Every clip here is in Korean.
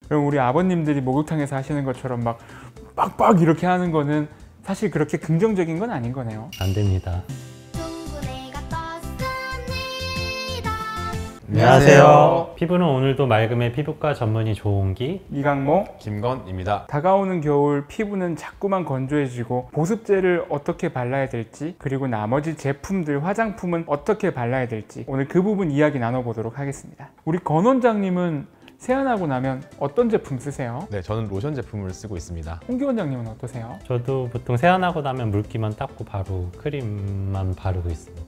그럼 우리 아버님들이 목욕탕에서 하시는 것처럼 막 빡빡 이렇게 하는 거는 사실 그렇게 긍정적인 건 아닌 거네요. 안 됩니다. 안녕하세요. 피부는 오늘도 맑음의 피부과 전문의 조홍기, 이강모, 김건입니다. 다가오는 겨울 피부는 자꾸만 건조해지고 보습제를 어떻게 발라야 될지, 그리고 나머지 제품들, 화장품은 어떻게 발라야 될지 오늘 그 부분 이야기 나눠보도록 하겠습니다. 우리 건 원장님은 세안하고 나면 어떤 제품 쓰세요? 네, 저는 로션 제품을 쓰고 있습니다. 홍기 원장님은 어떠세요? 저도 보통 세안하고 나면 물기만 닦고 바로 크림만 바르고 있습니다.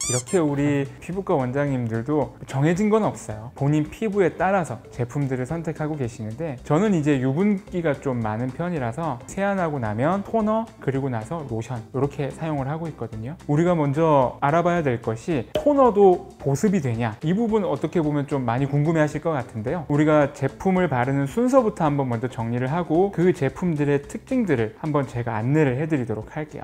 이렇게 우리 피부과 원장님들도 정해진 건 없어요. 본인 피부에 따라서 제품들을 선택하고 계시는데, 저는 이제 유분기가 좀 많은 편이라서 세안하고 나면 토너, 그리고 나서 로션 이렇게 사용을 하고 있거든요. 우리가 먼저 알아봐야 될 것이 토너도 보습이 되냐, 이 부분 어떻게 보면 좀 많이 궁금해 하실 것 같은데요. 우리가 제품을 바르는 순서부터 한번 먼저 정리를 하고 그 제품들의 특징들을 한번 제가 안내를 해드리도록 할게요.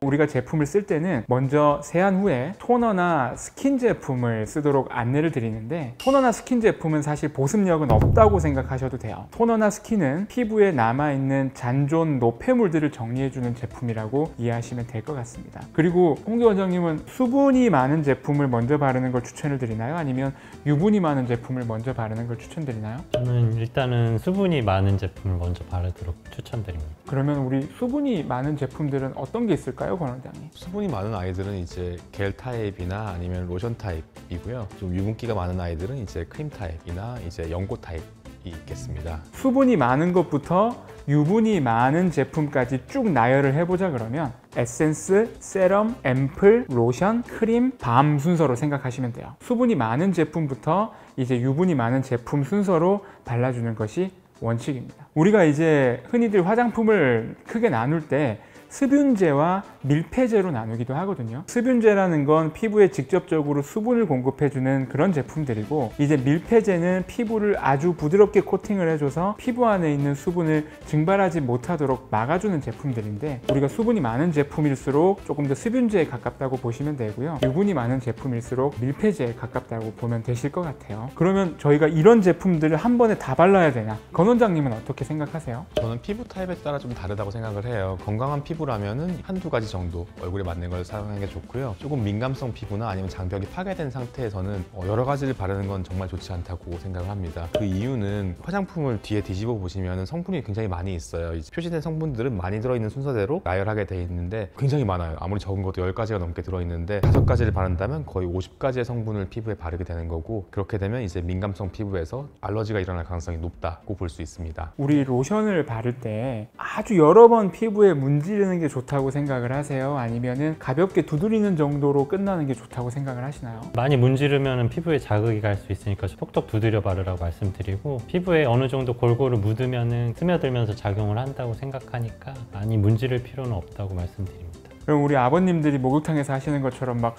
우리가 제품을 쓸 때는 먼저 세안 후에 토너나 스킨 제품을 쓰도록 안내를 드리는데, 토너나 스킨 제품은 사실 보습력은 없다고 생각하셔도 돼요. 토너나 스킨은 피부에 남아있는 잔존 노폐물들을 정리해주는 제품이라고 이해하시면 될 것 같습니다. 그리고 홍기 원장님은 수분이 많은 제품을 먼저 바르는 걸 추천을 드리나요? 아니면 유분이 많은 제품을 먼저 바르는 걸 추천드리나요? 저는 일단은 수분이 많은 제품을 먼저 바르도록 추천드립니다. 그러면 우리 수분이 많은 제품들은 어떤 게 있을까요, 권 원장님? 수분이 많은 아이들은 이제 겔 타입이나 아니면 로션 타입이고요. 좀 유분기가 많은 아이들은 이제 크림 타입이나 이제 연고 타입이 있겠습니다. 수분이 많은 것부터 유분이 많은 제품까지 쭉 나열을 해보자 그러면 에센스, 세럼, 앰플, 로션, 크림, 밤 순서로 생각하시면 돼요. 수분이 많은 제품부터 이제 유분이 많은 제품 순서로 발라주는 것이 원칙입니다. 우리가 이제 흔히들 화장품을 크게 나눌 때 습윤제와 밀폐제로 나누기도 하거든요. 습윤제라는 건 피부에 직접적으로 수분을 공급해주는 그런 제품들이고, 이제 밀폐제는 피부를 아주 부드럽게 코팅을 해줘서 피부 안에 있는 수분을 증발하지 못하도록 막아주는 제품들인데, 우리가 수분이 많은 제품일수록 조금 더 습윤제에 가깝다고 보시면 되고요. 유분이 많은 제품일수록 밀폐제에 가깝다고 보면 되실 것 같아요. 그러면 저희가 이런 제품들을 한 번에 다 발라야 되냐? 건 원장님은 어떻게 생각하세요? 저는 피부 타입에 따라 좀 다르다고 생각을 해요. 건강한 피부라면은 한두 가지 정도 얼굴에 맞는 걸 사용하는 게 좋고요. 조금 민감성 피부나 아니면 장벽이 파괴된 상태에서는 여러 가지를 바르는 건 정말 좋지 않다고 생각을 합니다. 그 이유는 화장품을 뒤에 뒤집어 보시면 성분이 굉장히 많이 있어요. 표시된 성분들은 많이 들어있는 순서대로 나열하게 돼 있는데 굉장히 많아요. 아무리 적은 것도 10가지가 넘게 들어있는데 5가지를 바른다면 거의 50가지의 성분을 피부에 바르게 되는 거고, 그렇게 되면 이제 민감성 피부에서 알러지가 일어날 가능성이 높다고 볼 수 있습니다. 우리 로션을 바를 때 아주 여러 번 피부에 문지르는 게 좋다고 생각을 하세요? 아니면은 가볍게 두드리는 정도로 끝나는 게 좋다고 생각을 하시나요? 많이 문지르면 피부에 자극이 갈 수 있으니까 톡톡 두드려 바르라고 말씀드리고, 피부에 어느 정도 골고루 묻으면 스며들면서 작용을 한다고 생각하니까 많이 문지를 필요는 없다고 말씀드립니다. 그럼 우리 아버님들이 목욕탕에서 하시는 것처럼 막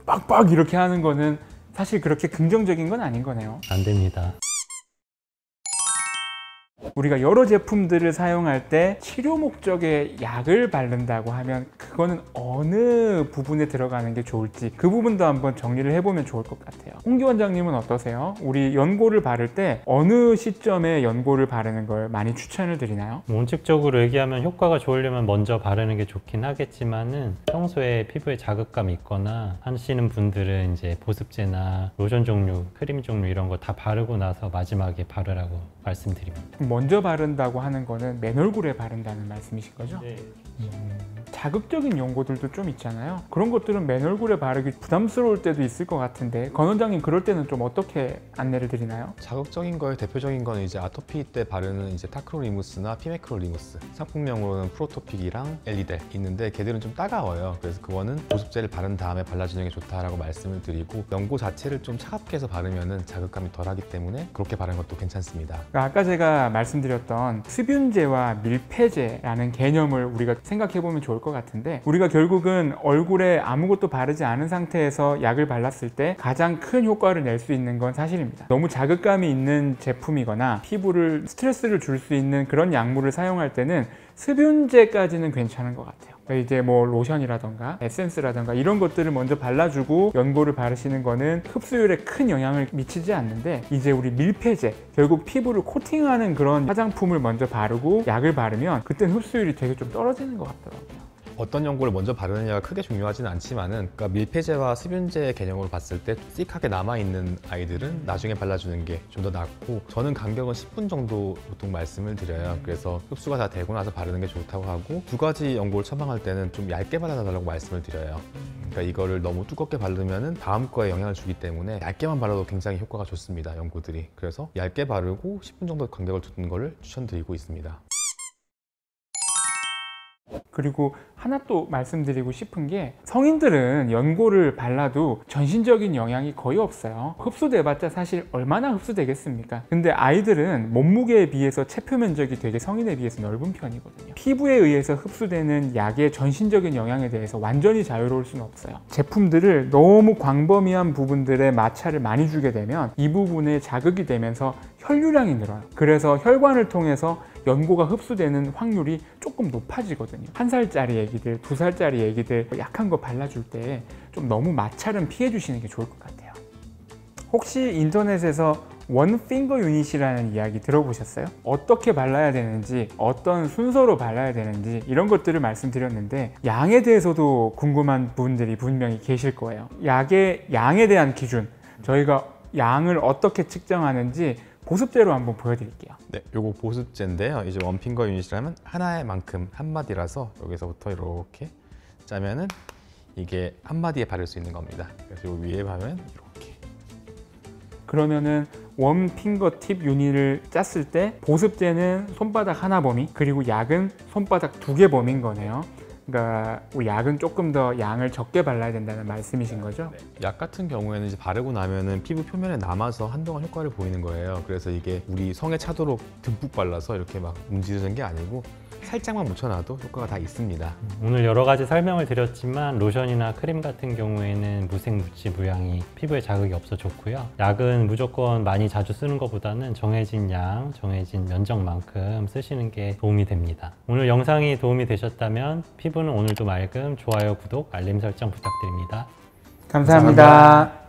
빡빡 이렇게 하는 거는 사실 그렇게 긍정적인 건 아닌 거네요. 안 됩니다. 우리가 여러 제품들을 사용할 때 치료 목적의 약을 바른다고 하면 그거는 어느 부분에 들어가는 게 좋을지 그 부분도 한번 정리를 해보면 좋을 것 같아요. 홍기 원장님은 어떠세요? 우리 연고를 바를 때 어느 시점에 연고를 바르는 걸 많이 추천을 드리나요? 원칙적으로 얘기하면 효과가 좋으려면 먼저 바르는 게 좋긴 하겠지만은, 평소에 피부에 자극감이 있거나 하시는 분들은 이제 보습제나 로션 종류, 크림 종류 이런 거 다 바르고 나서 마지막에 바르라고 말씀드립니다. 먼저 바른다고 하는 거는 맨 얼굴에 바른다는 말씀이신 거죠? 네. 자극적인 연고들도 좀 있잖아요. 그런 것들은 맨 얼굴에 바르기 부담스러울 때도 있을 것 같은데, 건 원장님 그럴 때는 좀 어떻게 안내를 드리나요? 자극적인 거에 대표적인 거는 이제 아토피 때 바르는 이제 타크로리무스나 피메크로리무스, 상품명으로는 프로토픽이랑 엘리델 있는데 걔들은 좀 따가워요. 그래서 그거는 보습제를 바른 다음에 발라주는 게 좋다라고 말씀을 드리고, 연고 자체를 좀 차갑게 해서 바르면은 자극감이 덜하기 때문에 그렇게 바르는 것도 괜찮습니다. 아까 제가 말씀드렸던 습윤제와 밀폐제라는 개념을 우리가 생각해보면 좋을 것 같은데, 우리가 결국은 얼굴에 아무것도 바르지 않은 상태에서 약을 발랐을 때 가장 큰 효과를 낼 수 있는 건 사실입니다. 너무 자극감이 있는 제품이거나 피부를 스트레스를 줄 수 있는 그런 약물을 사용할 때는 습윤제까지는 괜찮은 것 같아요. 이제 뭐 로션이라던가 에센스라던가 이런 것들을 먼저 발라주고 연고를 바르시는 거는 흡수율에 큰 영향을 미치지 않는데, 이제 우리 밀폐제, 결국 피부를 코팅하는 그런 화장품을 먼저 바르고 약을 바르면 그땐 흡수율이 되게 좀 떨어지는 것 같더라고요. 어떤 연고를 먼저 바르느냐가 크게 중요하지는 않지만은, 그러니까 밀폐제와 습윤제 개념으로 봤을 때 씩하게 남아있는 아이들은 나중에 발라주는 게 좀 더 낫고, 저는 간격은 10분 정도 보통 말씀을 드려요. 그래서 흡수가 다 되고 나서 바르는 게 좋다고 하고, 두 가지 연고를 처방할 때는 좀 얇게 발라달라고 말씀을 드려요. 그러니까 이거를 너무 두껍게 바르면은 다음 거에 영향을 주기 때문에 얇게만 발라도 굉장히 효과가 좋습니다, 연고들이. 그래서 얇게 바르고 10분 정도 간격을 두는 거를 추천드리고 있습니다. 그리고 하나 또 말씀드리고 싶은 게, 성인들은 연고를 발라도 전신적인 영향이 거의 없어요. 흡수돼봤자 사실 얼마나 흡수되겠습니까? 근데 아이들은 몸무게에 비해서 체표 면적이 되게 성인에 비해서 넓은 편이거든요. 피부에 의해서 흡수되는 약의 전신적인 영향에 대해서 완전히 자유로울 수는 없어요. 제품들을 너무 광범위한 부분들에 마찰을 많이 주게 되면 이 부분에 자극이 되면서 혈류량이 늘어요. 그래서 혈관을 통해서 연고가 흡수되는 확률이 조금 높아지거든요. 1살짜리 애기들, 2살짜리 애기들 약한 거 발라줄 때 좀 너무 마찰은 피해 주시는 게 좋을 것 같아요. 혹시 인터넷에서 원 핑거 유닛이라는 이야기 들어보셨어요? 어떻게 발라야 되는지, 어떤 순서로 발라야 되는지 이런 것들을 말씀드렸는데, 양에 대해서도 궁금한 분들이 분명히 계실 거예요. 약의 양에 대한 기준, 저희가 양을 어떻게 측정하는지 보습제로 한번 보여드릴게요. 네, 요거 보습제인데요. 이제 원핑거 유닛이라면 하나의 만큼 한 마디라서 여기서부터 이렇게 짜면은 이게 한 마디에 바를 수 있는 겁니다. 그래서 요 위에 하면 이렇게. 그러면은 원 핑거 팁 유닛을 짰을 때 보습제는 손바닥 하나 범위, 그리고 약은 손바닥 2개 범위인 거네요. 그러니까 우리 약은 조금 더 양을 적게 발라야 된다는 말씀이신 거죠? 약 같은 경우에는 이제 바르고 나면은 피부 표면에 남아서 한동안 효과를 보이는 거예요. 그래서 이게 우리 성에 차도록 듬뿍 발라서 이렇게 막 문지르는 게 아니고 살짝만 묻혀놔도 효과가 다 있습니다. 오늘 여러 가지 설명을 드렸지만 로션이나 크림 같은 경우에는 무색무취 무향이 피부에 자극이 없어 좋고요. 약은 무조건 많이 자주 쓰는 것보다는 정해진 양, 정해진 면적만큼 쓰시는 게 도움이 됩니다. 오늘 영상이 도움이 되셨다면 피부는 오늘도 맑음, 좋아요, 구독, 알림 설정 부탁드립니다. 감사합니다.